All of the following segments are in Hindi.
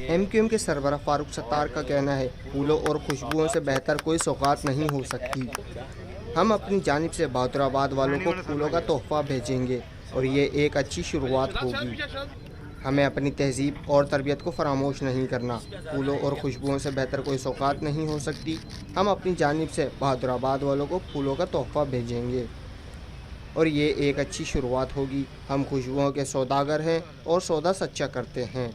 एमक्यूएम के सरबराह फारूक सत्तार का कहना है, फूलों और खुशबुओं से बेहतर कोई सौगात नहीं हो सकती। हम अपनी जानिब से बहादुराबाद वालों को फूलों का तोहफा भेजेंगे और ये एक अच्छी शुरुआत होगी। हमें अपनी तहजीब और तरबियत को फरामोश नहीं करना। फूलों और खुशबुओं से बेहतर कोई सौगात नहीं हो सकती। हम अपनी जानिब से बहादुराबाद वालों को फूलों का तोहफा भेजेंगे और ये एक अच्छी शुरुआत होगी। हम खुशबुओं के सौदागर हैं और सौदा सच्चा करते हैं।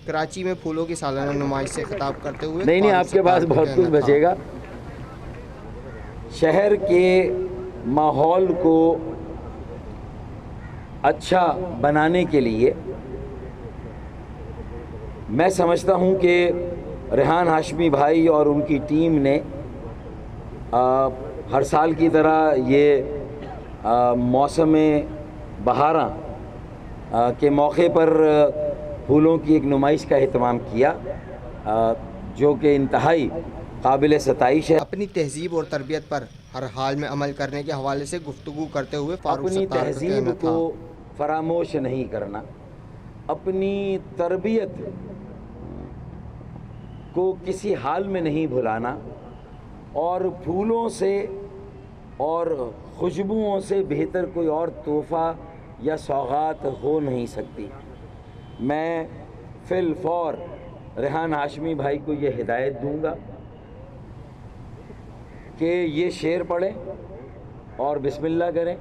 कराची में फूलों की सालाना नुमाइश से खिताब करते हुए नहीं, आपके पास बहुत कुछ बचेगा। शहर के माहौल को अच्छा बनाने के लिए मैं समझता हूं कि रेहान हाशमी भाई और उनकी टीम ने हर साल की तरह ये मौसम बहारा के मौके पर फूलों की एक नुमाइश का एहतमाम किया, जो कि इंतहाई काबिल सताइश है। अपनी तहजीब और तरबियत पर हर हाल में अमल करने के हवाले से गुफ्तगू करते हुए फारूक अपनी सत्तार का तहजीब कहना को था, फरामोश नहीं करना, अपनी तरबियत को किसी हाल में नहीं भुलाना और फूलों से और खुशबुओं से बेहतर कोई और तोहफ़ा या सौगात हो नहीं सकती। मैं फिल फौर रेहान हाशमी भाई को ये हिदायत दूंगा कि ये शेर पढ़ें और बिस्मिल्लाह करें।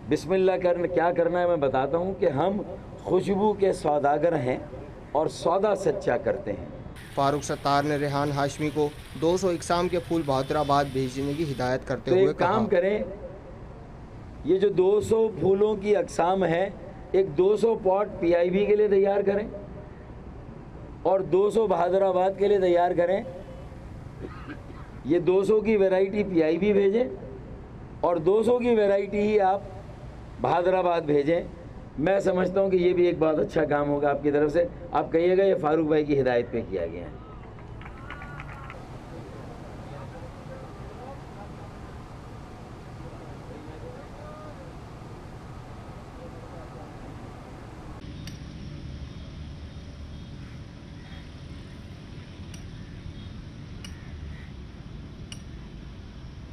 बिस्मिल्लाह करना क्या करना है मैं बताता हूँ कि हम खुशबू के सौदागर हैं और सौदा सच्चा करते हैं। फारूक सत्तार ने रेहान हाशमी को 200 इकसाम के फूल बहादुराबाद भेजने की हिदायत करते हुए एक काम करें, ये जो 200 फूलों की अकसाम है, एक 200 पॉट पीआईबी के लिए तैयार करें और 200 बहादुराबाद के लिए तैयार करें। ये 200 की वैरायटी पीआईबी भेजें और 200 की वैरायटी ही आप बहादुराबाद भेजें। मैं समझता हूँ कि ये भी एक बहुत अच्छा काम होगा आपकी तरफ से। आप कहिएगा ये फारूक भाई की हिदायत पे किया गया है।